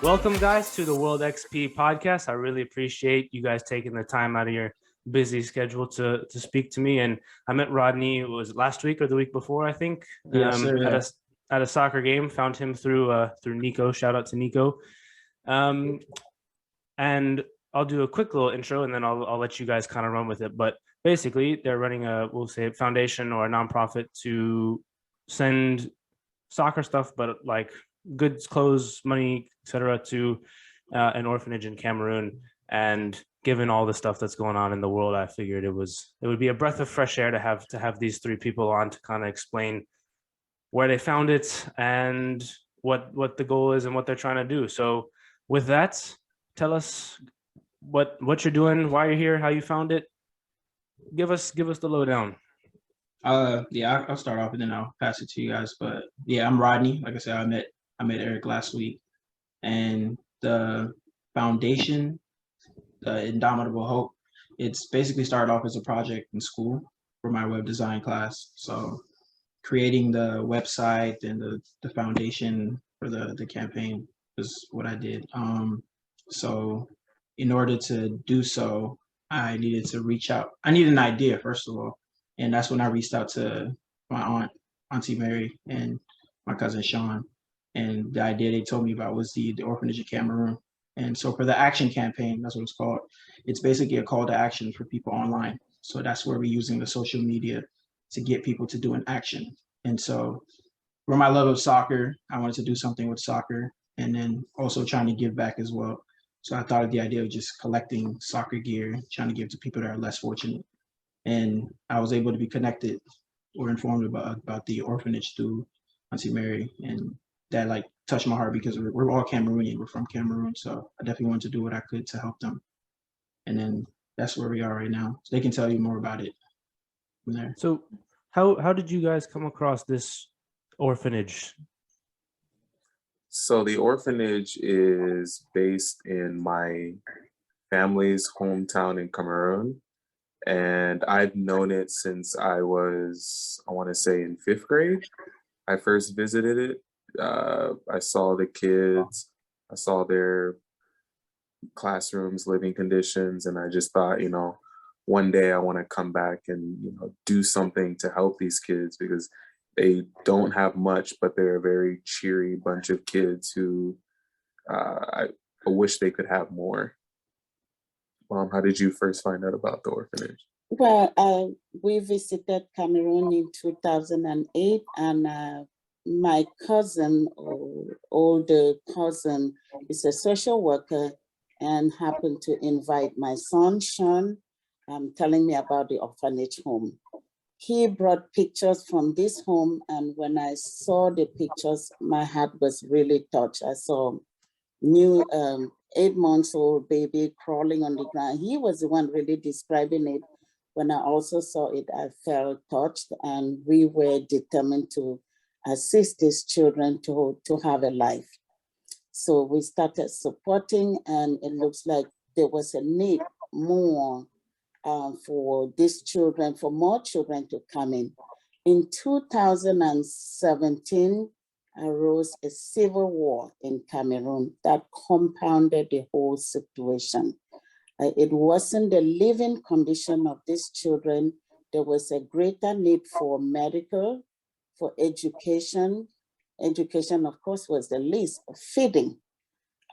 Welcome, guys, to the World XP podcast. I really appreciate you guys taking the time out of your busy schedule to speak to me. And I met Rodney, was it last week or the week before, I think, Yes, sir. at Yeah. a soccer game. Found him through Nico. Shout out to Nico. And I'll do a quick little intro, and then I'll let you guys kind of run with it. But basically, they're running we'll say, a foundation or a nonprofit to send soccer stuff, but like goods, clothes, money, etc., to an orphanage in Cameroon. And given all the stuff that's going on in the world, I figured it would be a breath of fresh air to have these three people on to kind of explain where they found it and what the goal is and what they're trying to do. So with that, tell us what you're doing, why you're here, how you found it. Give us the lowdown. Yeah, I'll start off and then I'll pass it to you guys. But yeah, I'm Rodney. Like I said, I met Eric last week, and the foundation, the Indomitable Hope, it's basically started off as a project in school for my web design class. So creating the website and the foundation for the campaign was what I did. So in order to do so, I needed to reach out. I needed an idea first of all, and that's when I reached out to my Auntie Mary, and my cousin Sean. And the idea they told me about was the orphanage in Cameroon. And so for the action campaign, that's what it's called. It's basically a call to action for people online. So that's where we're using the social media to get people to do an action. And so for my love of soccer, I wanted to do something with soccer, and then also trying to give back as well. So I thought of the idea of just collecting soccer gear, trying to give to people that are less fortunate. And I was able to be connected or informed about the orphanage through Auntie Mary. And that like touched my heart because we're all Cameroonian. We're from Cameroon. So I definitely wanted to do what I could to help them. And then that's where we are right now. So they can tell you more about it from there. So how did you guys come across this orphanage? So the orphanage is based in my family's hometown in Cameroon. And I've known it since I was, I want to say, in fifth grade. I first visited it. I saw the kids, I saw their classrooms, living conditions, and I just thought, one day I want to come back and, do something to help these kids because they don't have much, but they're a very cheery bunch of kids who I wish they could have more. Mom, how did you first find out about the orphanage? Well, we visited Cameroon in 2008, and my cousin, or older cousin, is a social worker and happened to invite my son, Sean, telling me about the orphanage home. He brought pictures from this home, and when I saw the pictures, my heart was really touched. I saw new 8-month-old baby crawling on the ground. He was the one really describing it. When I also saw it, I felt touched, and we were determined to assist these children to have a life. So we started supporting, and it looks like there was a need more for these children, for more children to come in. In 2017, arose a civil war in Cameroon that compounded the whole situation. It wasn't the living condition of these children. There was a greater need for medical, for education. Education, of course, was the least. Feeding.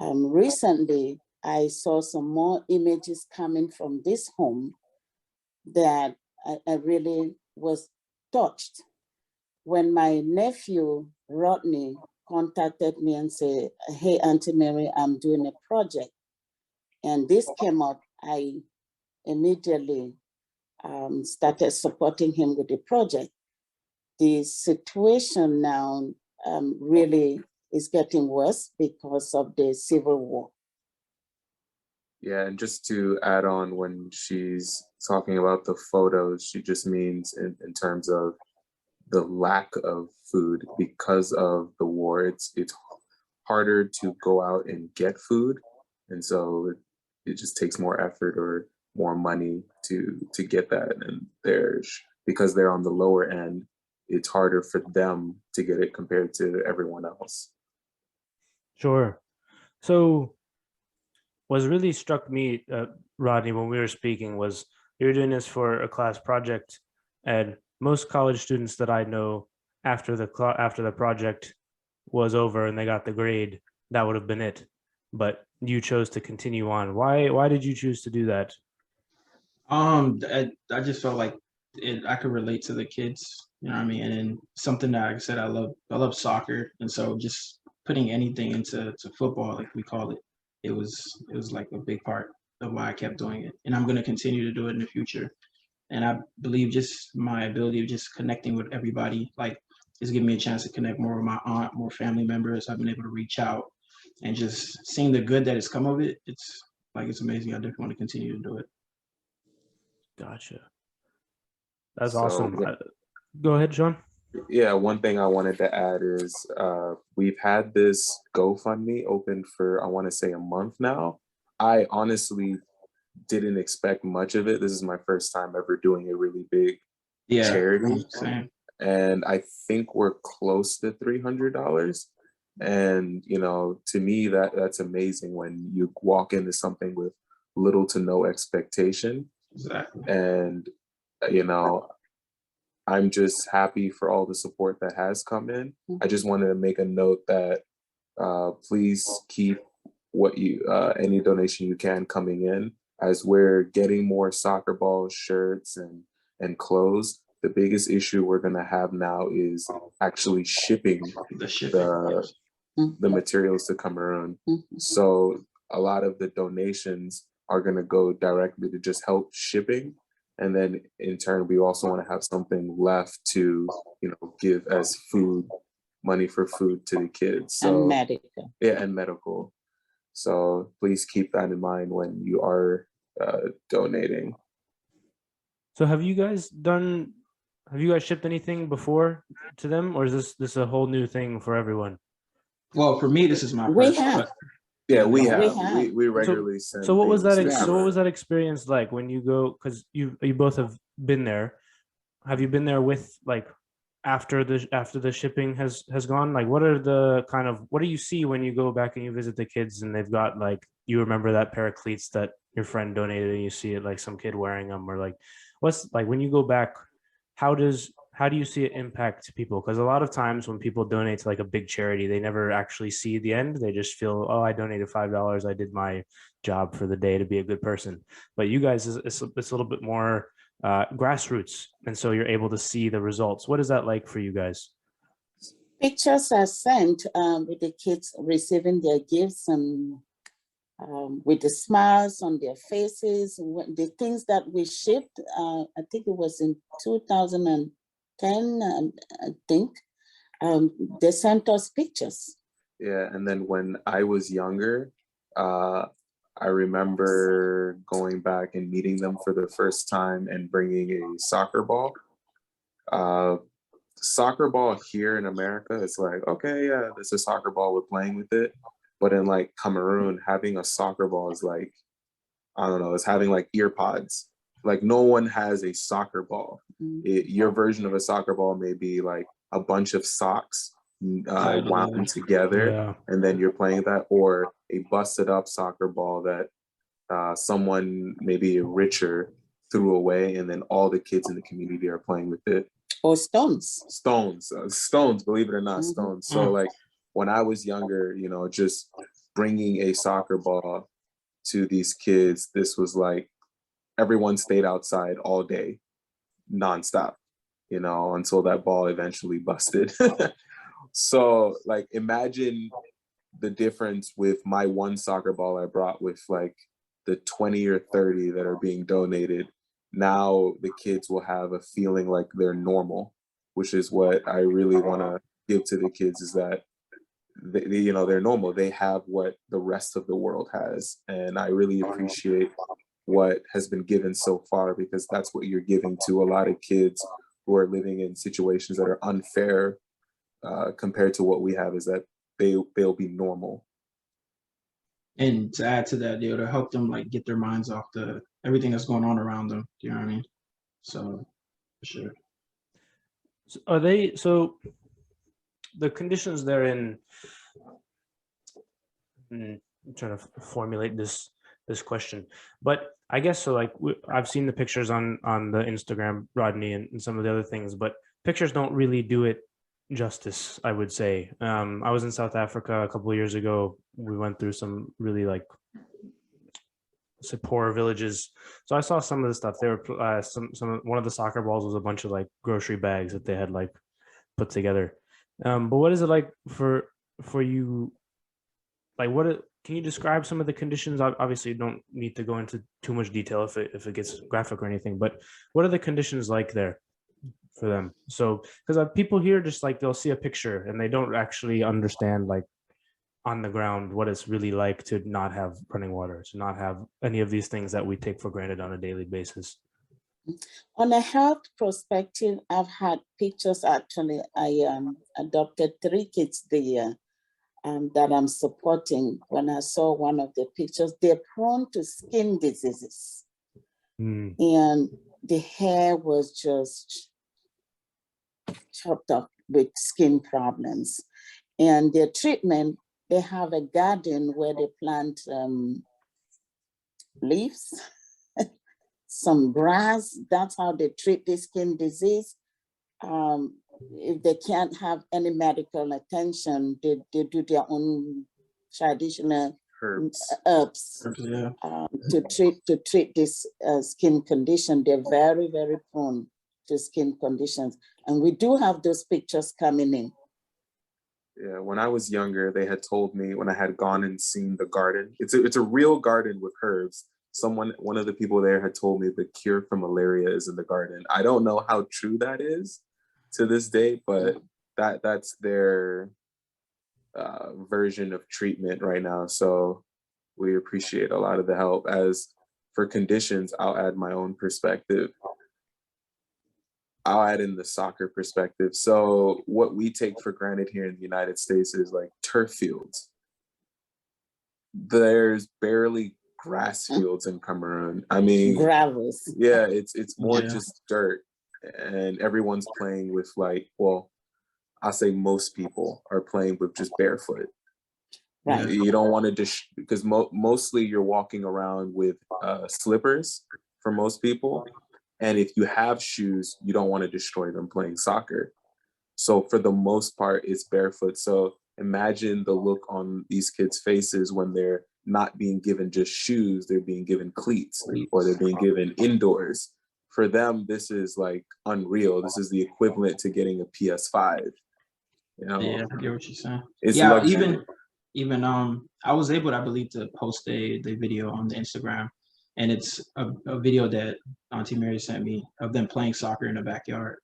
Recently, I saw some more images coming from this home that I really was touched. When my nephew, Rodney, contacted me and said, "Hey, Auntie Mary, I'm doing a project." And this came up, I immediately started supporting him with the project. The situation now really is getting worse because of the civil war. Yeah, and just to add on, when she's talking about the photos, she just means in terms of the lack of food because of the war. It's harder to go out and get food, and so it just takes more effort or more money to get that. And because they're on the lower end, it's harder for them to get it compared to everyone else. Sure. So what really struck me, Rodney, when we were speaking was you were doing this for a class project, and most college students that I know after the project was over and they got the grade, that would have been it. But you chose to continue on. Why did you choose to do that? I just felt like I could relate to the kids, you know what I mean? And then something that, like I said, I love soccer. And so just putting anything into football, like we call it, it was like a big part of why I kept doing it. And I'm going to continue to do it in the future. And I believe just my ability of just connecting with everybody, like, is giving me a chance to connect more with my aunt, more family members. I've been able to reach out and just seeing the good that has come of it. It's amazing. I definitely want to continue to do it. Gotcha. That's So, awesome. Go ahead, Sean. yeah, one thing I wanted to add is we've had this GoFundMe open for, I want to say, a month now. I honestly didn't expect much of it. This is my first time ever doing a really big Yeah. charity. Same. And I think we're close to $300. And, you know, to me, that's amazing when you walk into something with little to no expectation. Exactly. And, you know, I'm just happy for all the support that has come in. I just wanted to make a note that please keep what you any donation you can coming in, as we're getting more soccer balls, shirts, and clothes. The biggest issue we're gonna have now is actually shipping The shipping. the materials to Cameroon. So a lot of the donations are gonna go directly to just help shipping. And then in turn, we also want to have something left to, you know, give as food, money for food to the kids. So And medical. yeah, and medical. So please keep that in mind when you are donating. So have you guys shipped anything before to them, or is this a whole new thing for everyone? Well, for me, this is my We first. have. Yeah, we We have. have. We regularly send. So what was that? things to So what was Cameroon. that experience like when you go? Because you both have been there. Have you been there with, like, after the shipping has gone? Like, what do you see when you go back and you visit the kids and they've got, like, you remember that pair of cleats that your friend donated and you see it, like, some kid wearing them, or like, what's, like, when you go back, how do you see it impact people? Because a lot of times when people donate to, like, a big charity, they never actually see the end. They just feel, oh, I donated $5. I did my job for the day to be a good person. But you guys, it's a little bit more grassroots, and so you're able to see the results. What is that like for you guys? Pictures are sent with the kids receiving their gifts and with the smiles on their faces. The things that we shipped, I think it was in 2010, I think, they sent us pictures. Yeah, and then when I was younger, I remember going back and meeting them for the first time and bringing a soccer ball. Soccer ball here in America is like, okay, yeah, this is a soccer ball, we're playing with it. But in, like, Cameroon, having a soccer ball is like, I don't know, it's having, like, ear pods. Like, no one has a soccer ball. Your version of a soccer ball may be like a bunch of socks wound together, Yeah. and then you're playing that, or a busted up soccer ball that someone maybe richer threw away, and then all the kids in the community are playing with it. Or stones. Stones, believe it or not, stones. So, like, when I was younger, you know, just bringing a soccer ball to these kids, this was like everyone stayed outside all day, nonstop, you know, until that ball eventually busted. So, like, imagine the difference with my one soccer ball I brought with, like, the 20 or 30 that are being donated. Now the kids will have a feeling like they're normal, which is what I really want to give to the kids, is that you know, they're normal. They have what the rest of the world has. And I really appreciate what has been given so far, because that's what you're giving to a lot of kids who are living in situations that are unfair compared to what we have, is that they'll be normal. And to add to that, to help them, like, get their minds off everything that's going on around them. You know what I mean? So, for sure. So the conditions they're in, trying to formulate this question, but I guess so. Like I've seen the pictures on the Instagram, Rodney, and some of the other things, but pictures don't really do it justice, I would say. I was in South Africa a couple of years ago. We went through some really like poor villages, so I saw some of the stuff. They were one of the soccer balls was a bunch of like grocery bags that they had like put together. But what is it like for you? Like, can you describe some of the conditions? Obviously, you don't need to go into too much detail if it gets graphic or anything. But what are the conditions like there for them? So, because people here just like they'll see a picture and they don't actually understand like on the ground what it's really like to not have running water, to not have any of these things that we take for granted on a daily basis. On a health perspective, I've had pictures. Actually, I adopted 3 kids there that I'm supporting. When I saw one of the pictures, they're prone to skin diseases. And the hair was just chopped up with skin problems. And their treatment, they have a garden where they plant leaves, some grass. That's how they treat the skin disease. If they can't have any medical attention, they do their own traditional herbs Yeah. to treat this skin condition. They're very, very prone to skin conditions. And we do have those pictures coming in. Yeah, when I was younger, they had told me when I had gone and seen the garden, it's a real garden with herbs. One of the people there had told me the cure for malaria is in the garden. I don't know how true that is to this day, but that's their version of treatment right now. So we appreciate a lot of the help. As for conditions, I'll add my own perspective. I'll add in the soccer perspective. So what we take for granted here in the United States is like turf fields. There's barely grass fields in Cameroon. I mean, Gravels. yeah, it's more just dirt, and everyone's playing with like, well, I'll say most people are playing with just barefoot. Right. You don't want to because mostly you're walking around with slippers for most people. And if you have shoes, you don't want to destroy them playing soccer. So for the most part, it's barefoot. So imagine the look on these kids' faces when they're not being given just shoes, they're being given cleats, or they're being given indoors. For them, this is like unreal. This is the equivalent to getting a PS5. You know? Yeah, I get what you're saying. It's yeah, luxury. even I was able, I believe, to post the video on the Instagram, and it's a video that Auntie Mary sent me of them playing soccer in the backyard,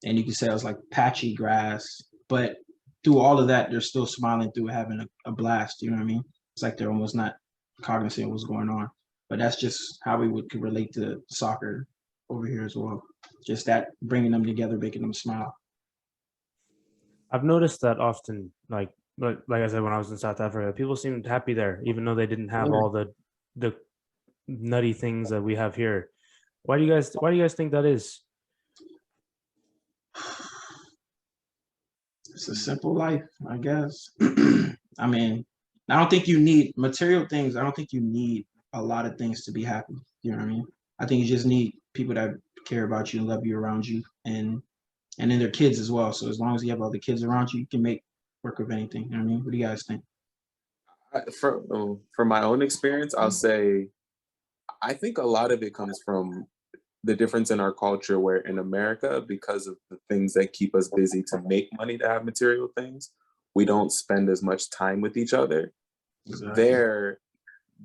and you can say it was like patchy grass, but through all of that, they're still smiling through, having a blast. You know what I mean? It's like they're almost not cognizant of what's going on. But that's just how we could relate to soccer over here as well. Just that bringing them together, making them smile. I've noticed that often, like I said, when I was in South Africa, people seemed happy there, even though they didn't have all the nutty things that we have here. Why do you guys think that is? It's a simple life, I guess. I mean, I don't think you need material things. I don't think you need a lot of things to be happy. You know what I mean? I think you just need people that care about you and love you around you, and then their kids as well. So as long as you have other kids around you, you can make work of anything. You know what I mean? What do you guys think? For my own experience, I'll say I think a lot of it comes from the difference in our culture, where in America, because of the things that keep us busy to make money to have material things, we don't spend as much time with each other. Exactly.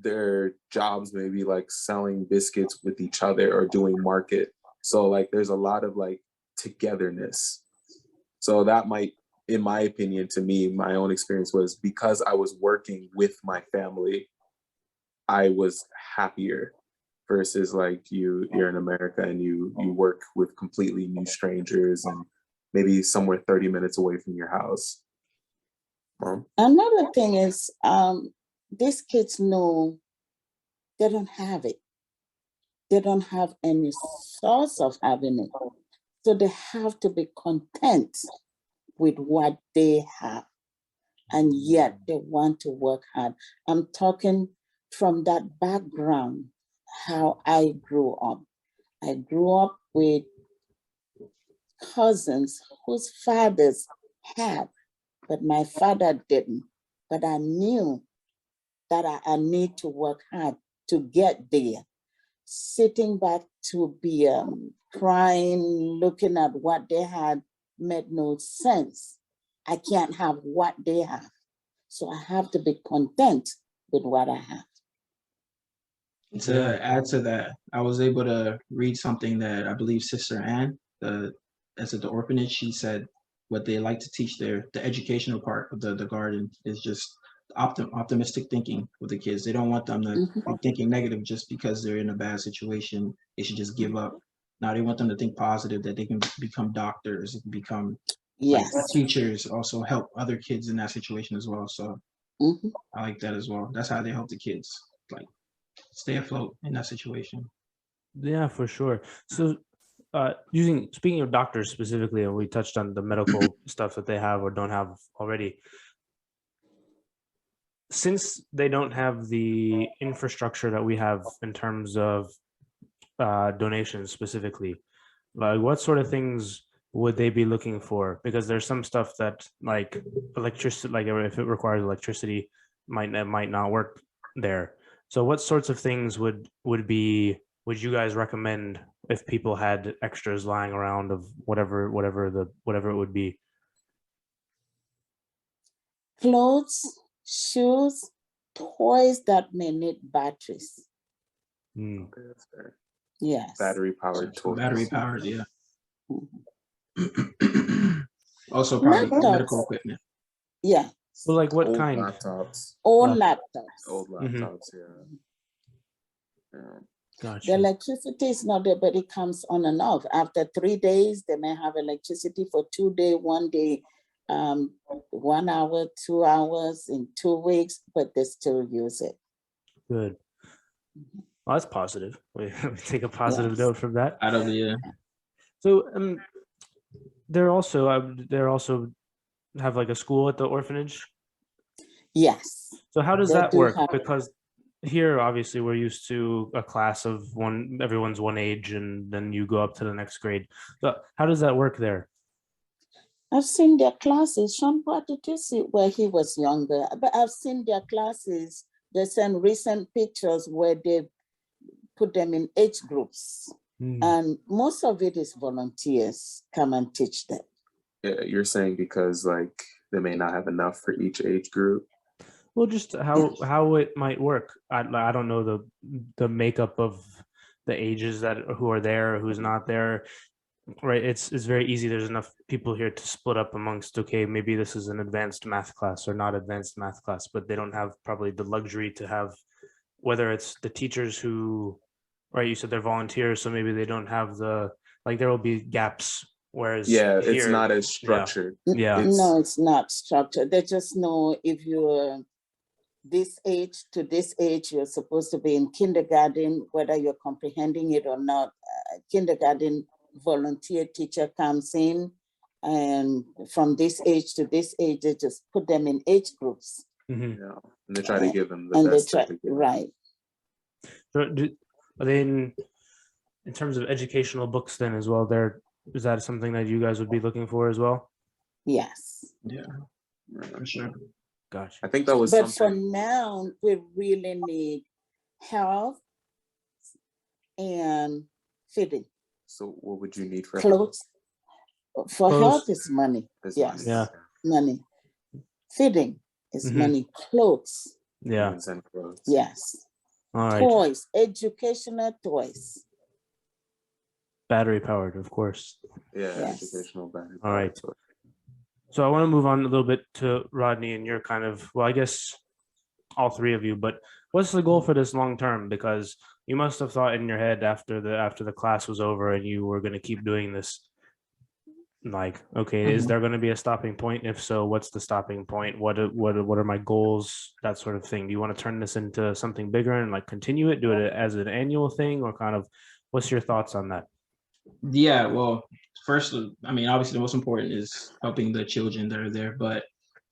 Their jobs may be like selling biscuits with each other or doing market. So like there's a lot of like togetherness. So that might, in my opinion, to me, my own experience was because I was working with my family, I was happier versus like you're in America and you work with completely new strangers and maybe somewhere 30 minutes away from your house. Another thing is these kids know they don't have it. They don't have any source of having it. So they have to be content with what they have. and yet they want to work hard. I'm talking from that background, how I grew up. I grew up with cousins whose fathers had, but my father didn't. But I knew that I need to work hard to get there. Sitting back to be crying, looking at what they had made no sense. I can't have what they have. So I have to be content with what I have. To add to that, I was able to read something that I believe Sister Ann, as at the orphanage, she said what they like to teach there, the educational part of the garden is just optimistic thinking with the kids. They don't want them to be thinking negative just because they're in a bad situation. They should just give up. Now they want them to think positive, that they can become doctors, become Yes. like teachers, also help other kids in that situation as well. So I like that as well. That's how they help the kids, like stay afloat in that situation. Yeah, for sure. So speaking of doctors specifically, and we touched on the medical stuff that they have or don't have already. Since they don't have the infrastructure that we have in terms of donations specifically, like what sort of things would they be looking for? Because there's some stuff that like electricity, like if it requires electricity, might not work there. So what sorts of things would you guys recommend if people had extras lying around of whatever it would be? Clothes, shoes, toys that may need batteries. Okay, that's fair. Yes. Battery powered toys. Battery powered, yeah. Also probably medical equipment. Yeah. Well, like what Old kind? laptops. Old laptops. Old laptops, yeah. Gotcha. The electricity is not there, but it comes on and off. After 3 days, they may have electricity for 2 days, 1 day, 1 hour, 2 hours in 2 weeks, but they still use it. Good. Well, that's positive. We take a positive Yes. note from that. Out of the So they're also have like a school at the orphanage. Yes. So how does They that do work? have- Because here, obviously, we're used to a class of everyone's one age, and then you go up to the next grade. So how does that work there? I've seen their classes. Sean, what did you see where he was younger? But I've seen their classes. They send recent pictures where they put them in age groups. And most of it is volunteers come and teach them. Yeah, you're saying because like they may not have enough for each age group. Well, just how it might work. I don't know the makeup of the ages who are there, who's not there. Right, it's very easy. There's enough people here to split up amongst. Okay, maybe this is an advanced math class or not advanced math class, but they don't have probably the luxury to have, whether it's the teachers who, right? You said they're volunteers, so maybe they don't have there will be gaps. Whereas it's here, not as structured. Yeah. No, it's not structured. They just know if you're this age to this age, you're supposed to be in kindergarten, whether you're comprehending it or not. Kindergarten volunteer teacher comes in, and from this age to this age, they just put them in age groups. And they try to give them the and best. they try, right. So are they in terms of educational books then as well? Is that something that you guys would be looking for as well? Yes. Yeah, for sure. Gotcha. I think that was But something. for now, we really need health and feeding. So what would you need for Clothes. For Clothes. health is money. Is Yes. Yeah. Money. Feeding is money. Clothes. Yeah. And clothes. Yes. All right. Toys, educational toys. Battery powered, of course. Yeah, Yes. educational battery. All right. powered. So I want to move on a little bit to Rodney and your kind of, well, I guess all three of you, but what's the goal for this long term? Because you must have thought in your head after the class was over and you were going to keep doing this. Like, okay, is there going to be a stopping point? If so, what's the stopping point? What are my goals? That sort of thing. Do you want to turn this into something bigger and like continue it, do it as an annual thing, or kind of what's your thoughts on that? Yeah, well, first, I mean, obviously the most important is helping the children that are there, but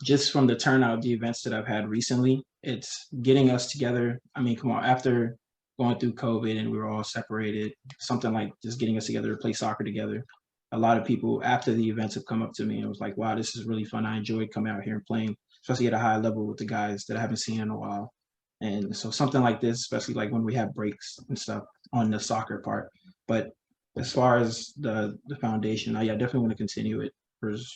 just from the turnout, the events that I've had recently, it's getting us together. I mean, come on, after going through COVID and we were all separated, something like just getting us together to play soccer together. A lot of people after the events have come up to me and was like, wow, this is really fun. I enjoyed coming out here and playing, especially at a high level with the guys that I haven't seen in a while. And so something like this, especially like when we have breaks and stuff on the soccer part. But as far as the foundation, I definitely want to continue it for as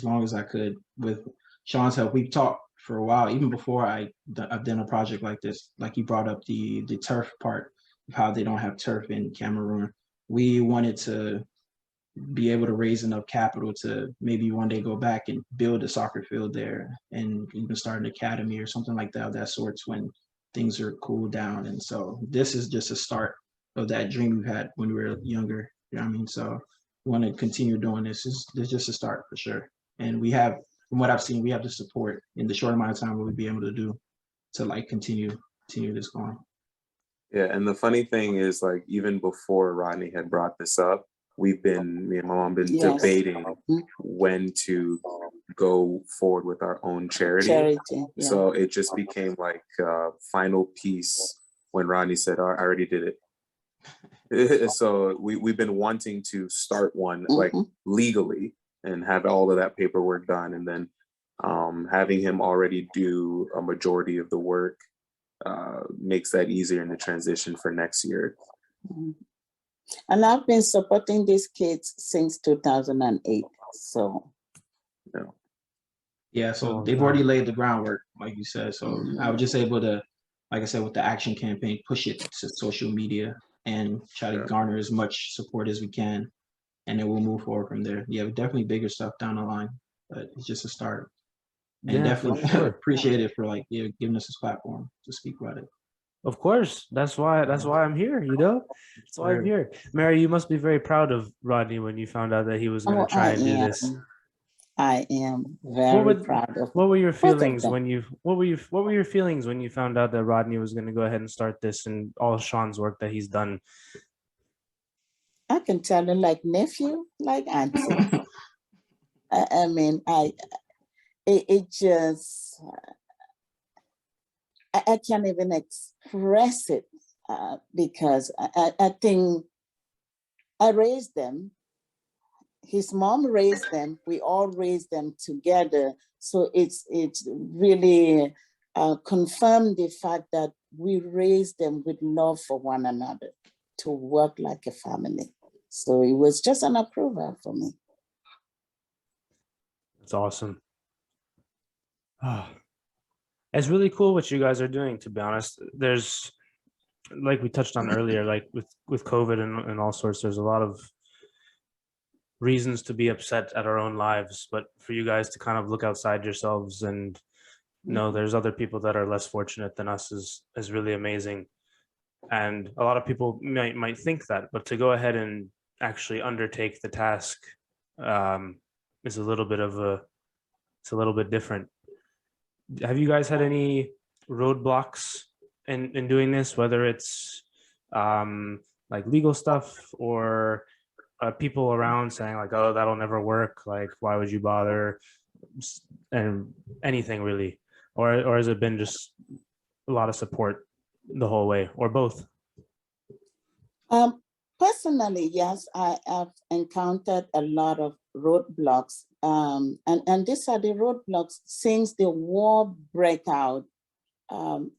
long as I could with Sean's help. We've talked for a while, even before I've done a project like this. Like you brought up the turf part of how they don't have turf in Cameroon. We wanted to be able to raise enough capital to maybe one day go back and build a soccer field there and even start an academy or something like that of that sorts when things are cooled down. And so this is just a start of that dream we had when we were younger. You know what I mean? So we want to continue doing this. It's just a start for sure. And we have, from what I've seen, we have the support in the short amount of time we'll be able to do to like continue this going. Yeah, and the funny thing is, like, even before Rodney had brought this up, me and my mom been Yes. debating when to go forward with our own charity. Charity. Yeah. So it just became like a final piece when Rodney said, "Oh, I already did it." So we've been wanting to start one like legally and have all of that paperwork done, and then having him already do a majority of the work makes that easier in the transition for next year. And I've been supporting these kids since 2008. So yeah, so they've already laid the groundwork, like you said. So I was just able to, like I said, with the action campaign, push it to social media and try to garner as much support as we can, and then we'll move forward from there. Yeah, definitely bigger stuff down the line, but it's just a start. And definitely appreciate it for like giving us this platform to speak about it. Of course, that's why I'm here. You know, that's why I'm here. Mary, you must be very proud of Rodney when you found out that he was going to try and do this. I am very proud of. What were your feelings when you? What were your feelings when you found out that Rodney was going to go ahead and start this and all Sean's work that he's done? I can tell you, like nephew, like auntie. I mean, it just. I can't even express it because I think I raised them. His mom raised them. We all raised them together. So it's really confirmed the fact that we raised them with love for one another to work like a family. So it was just an approval for me. That's awesome. It's really cool what you guys are doing, to be honest. There's, like we touched on earlier, like with COVID and all sorts, there's a lot of reasons to be upset at our own lives, but for you guys to kind of look outside yourselves and know there's other people that are less fortunate than us is really amazing. And a lot of people might think that, but to go ahead and actually undertake the task is a little bit different. Have you guys had any roadblocks in doing this, whether it's like legal stuff or people around saying like, oh, that'll never work, like why would you bother, and anything really, or has it been just a lot of support the whole way, or both? Personally, yes, I have encountered a lot of roadblocks. And these are the roadblocks since the war breakout.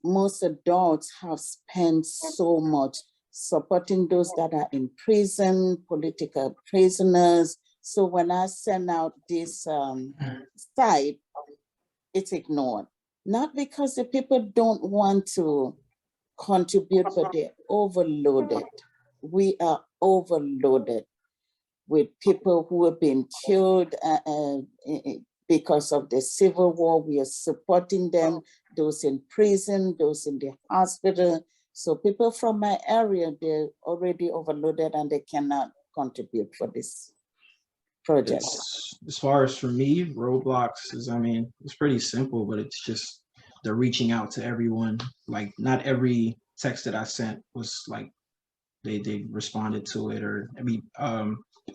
Most adults have spent so much supporting those that are in prison, political prisoners. So when I send out this site, it's ignored. Not because the people don't want to contribute, but they're overloaded. We are overloaded with people who have been killed because of the civil war. We are supporting them, those in prison, those in the hospital. So people from my area, they're already overloaded and they cannot contribute for this project. As far as for me, roadblocks is, I mean, it's pretty simple, but it's just the reaching out to everyone. Like not every text that I sent was like, they responded to it, or every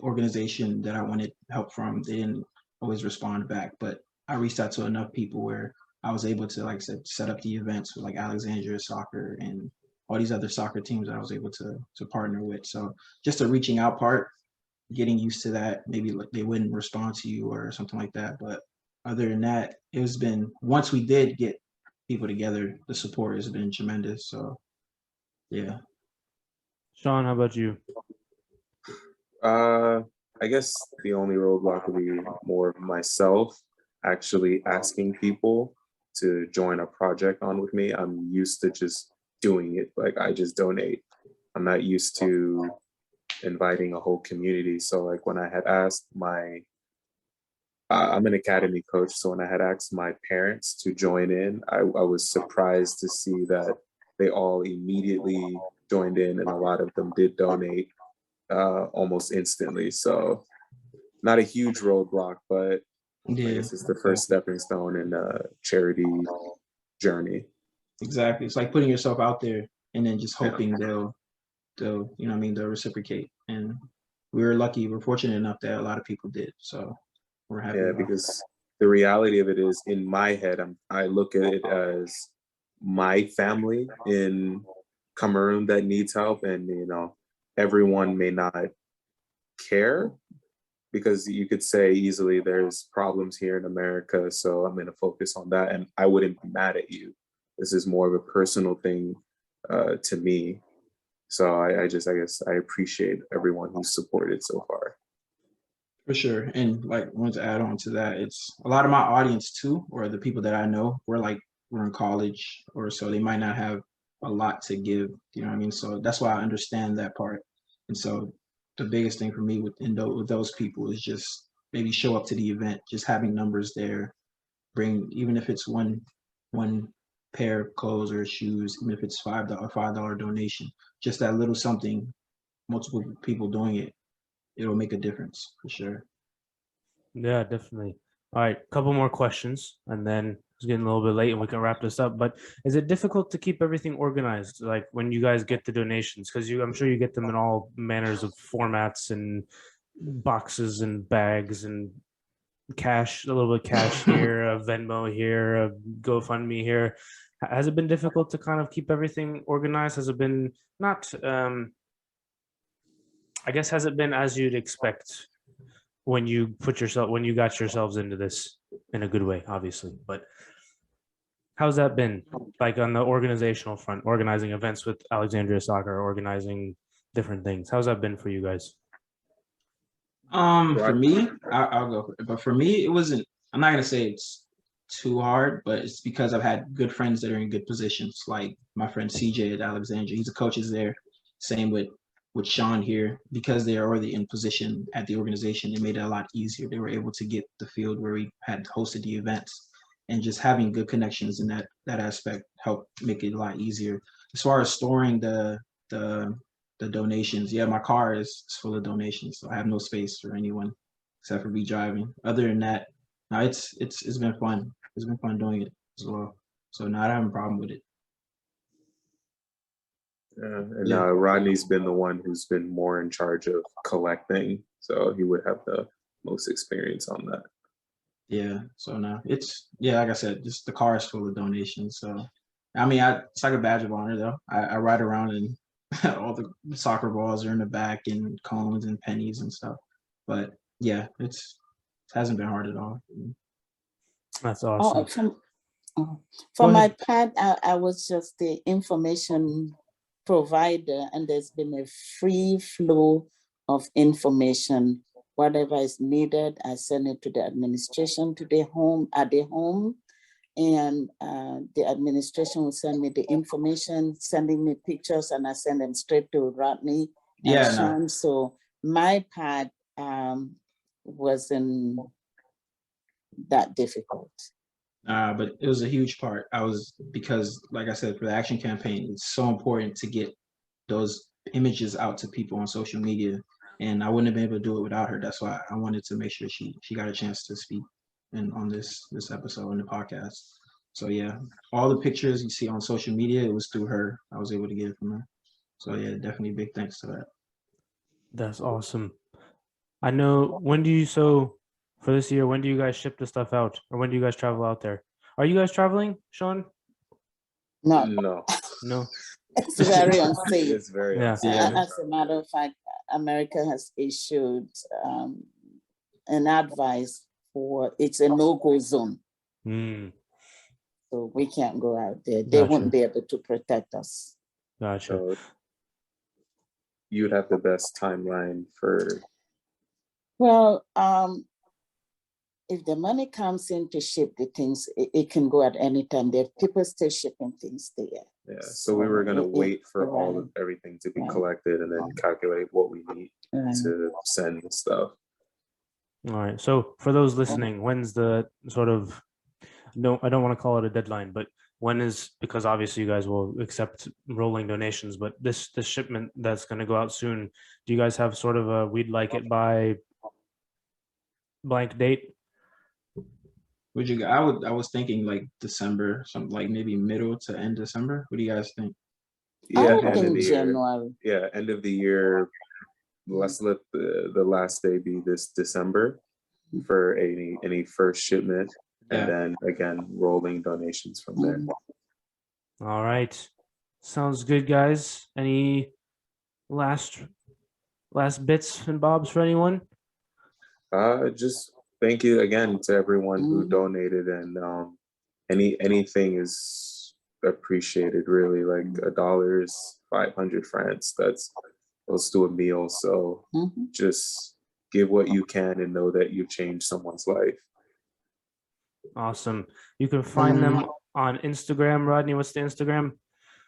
organization that I wanted help from, they didn't always respond back. But I reached out to enough people where I was able to, like I said, set up the events with like Alexandria Soccer and all these other soccer teams that I was able to partner with. So just the reaching out part, getting used to that. Maybe like they wouldn't respond to you or something like that. But other than that, it's been, once we did get people together, the support has been tremendous. So yeah. Sean, how about you? I guess the only roadblock would be more of myself actually asking people to join a project on with me. I'm used to just doing it. Like I just donate. I'm not used to inviting a whole community. So like when I had asked I'm an academy coach. So when I had asked my parents to join in, I was surprised to see that they all immediately joined in and a lot of them did donate almost instantly. So not a huge roadblock, but I Yeah, guess it's the first stepping stone in a charity journey. exactly. It's like putting yourself out there and then just Yeah. hoping they'll, you know what I mean, they'll reciprocate. And we were lucky, we're fortunate enough that a lot of people did. So we're happy. Yeah, about that. because the reality of it is, in my head, I look at it as my family in Cameroon that needs help, and everyone may not care because you could say easily there's problems here in America, so I'm going to focus on that, and I wouldn't be mad at you. This is more of a personal thing to me. So I guess I appreciate everyone who's supported so far. For sure. And like, want to add on to that, it's a lot of my audience too, or the people that I know, we're in college or so, they might not have a lot to give, you know what I mean? So that's why I understand that part. And so the biggest thing for me with those people is just maybe show up to the event, just having numbers there, bring, even if it's one pair of clothes or shoes, even if it's $5 donation, just that little something, multiple people doing it, it'll make a difference for sure. Yeah, definitely. All right, couple more questions, and then it's getting a little bit late, and we can wrap this up. But is it difficult to keep everything organized, like when you guys get the donations? Because I'm sure you get them in all manners of formats and boxes and bags and cash, a little bit of cash here, a Venmo here, a GoFundMe here. Has it been difficult to kind of keep everything organized? Has it been not? I guess has it been as you'd expect when you got yourselves into this in a good way, obviously, but how's that been like on the organizational front, organizing events with Alexandria Soccer, organizing different things? How's that been for you guys? For me, I'll go for it. But for me, it wasn't, I'm not gonna say it's too hard, but it's because I've had good friends that are in good positions. Like my friend CJ at Alexandria, he's a coach is there. Same with Sean here, because they're already in position at the organization, it made it a lot easier. They were able to get the field where we had hosted the events, and just having good connections in that aspect helped make it a lot easier. As far as storing the donations, yeah, my car is full of donations, so I have no space for anyone except for me driving. Other than that, no, it's been fun. It's been fun doing it as well. So no, I don't have a problem with it. And Yeah. Rodney's been the one who's been more in charge of collecting, so he would have the most experience on that. Yeah. So no, it's, yeah, like I said, just the car is full of donations. So I mean, it's like a badge of honor though. I ride around and all the soccer balls are in the back and cones and pennies and stuff. But yeah, it hasn't been hard at all. That's Oh, awesome. for Go my ahead. part, I was just the information provider, and there's been a free flow of information. Whatever is needed, I send it to the administration to their home, at their home, and the administration will send me the information, sending me pictures, and I send them straight to Rodney and Yeah, no. Sean. So my part wasn't that difficult. But it was a huge part. Because like I said, for the action campaign, it's so important to get those images out to people on social media. And I wouldn't have been able to do it without her. That's why I wanted to make sure she got a chance to speak on this episode in the podcast. So yeah, all the pictures you see on social media, it was through her. I was able to get it from her. So yeah, definitely big thanks to that. That's awesome. I know, when do you, so for this year, when do you guys ship the stuff out, or when do you guys travel out there? Are you guys traveling, Sean? No, No, No. it's very unsafe. it's very Yeah. unsafe. Yeah. As a matter of fact, America has issued an advice for it's a no-go zone. Mm, So we can't go out there. They Gotcha. won't be able to protect us. gotcha. So you'd have the best timeline for. Well, if the money comes in to ship the things, it can go at any time. There are people still shipping things there. Yeah, so we were gonna wait for all right. of everything to be Right. collected and then calculate what we need to send the stuff. All right. So for those listening, when's the sort of, no, I don't want to call it a deadline, but when is, because obviously you guys will accept rolling donations, but this shipment that's going to go out soon, do you guys have sort of a, we'd like it by blank date? Would you? I was thinking like December, something like maybe middle to end December. What do you guys think? I Yeah, would end of think the year. January. Yeah, end of the year. Let's let the last day be this December for any first shipment, Yeah. and then again rolling donations from there. All right. Sounds good, guys. Any last bits and bobs for anyone? Just thank you again to everyone who Mhm. donated, and anything is appreciated. Really, like $1 is 500 francs. That's close to a meal. So Mhm. just give what you can and know that you changed someone's life. Awesome. You can find them on Instagram. Rodney, what's the Instagram?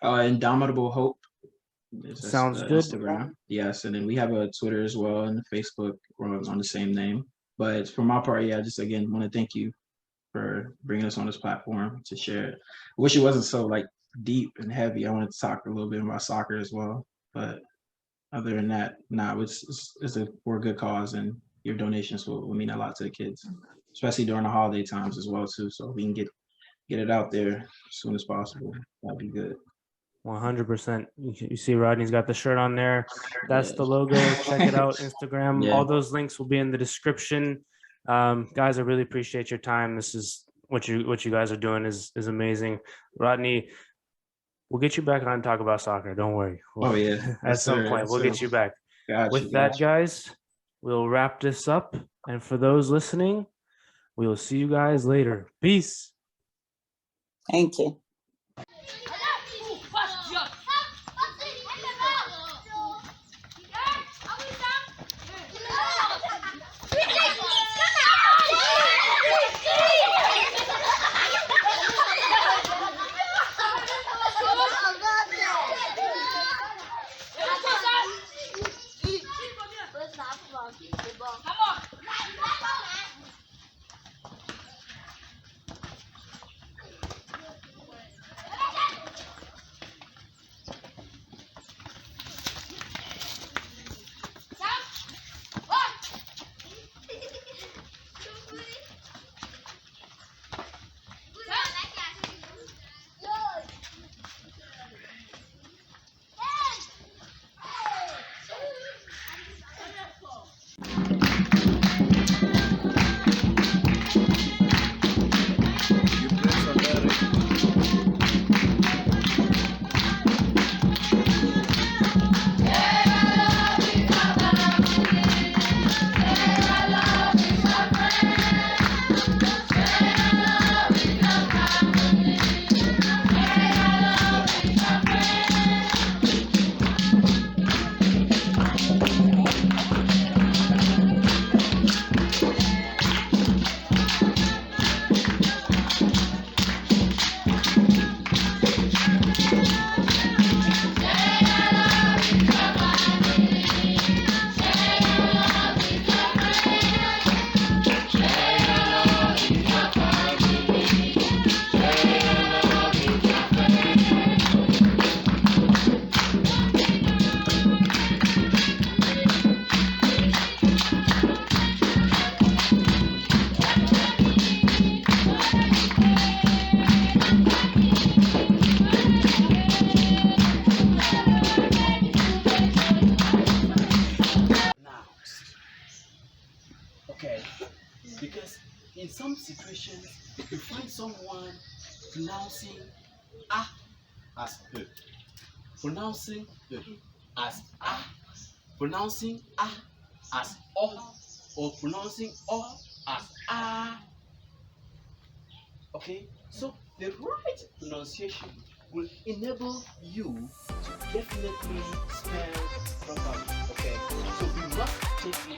Indomitable Hope. That's Sounds the good. Instagram. Yes, and then we have a Twitter as well and Facebook on the same name. But for my part, yeah, just again want to thank you for bringing us on this platform to share it. I wish it wasn't so like deep and heavy. I wanted to talk a little bit about soccer as well, but other than that, it's for a good cause, and your donations will mean a lot to the kids, especially during the holiday times as well too. So we can get it out there as soon as possible. That'd be good. 100%. You see Rodney's got the shirt on there. That's Yeah. the logo. Check it out. Instagram. Yeah. All those links will be in the description. Guys, I really appreciate your time. This is what you guys are doing is amazing. Rodney, we'll get you back on and talk about soccer. Don't worry. Oh yeah. At Yes, some sir. point, Yes, we'll sir. get you back. Gotcha, With that, gotcha. guys, we'll wrap this up. And for those listening, we will see you guys later. Peace. Thank you. Okay. Because in some situations, you find someone pronouncing ah as pronouncing as pronouncing as or pronouncing as Okay, so the right pronunciation will enable you to definitely spell properly. Okay, so we must take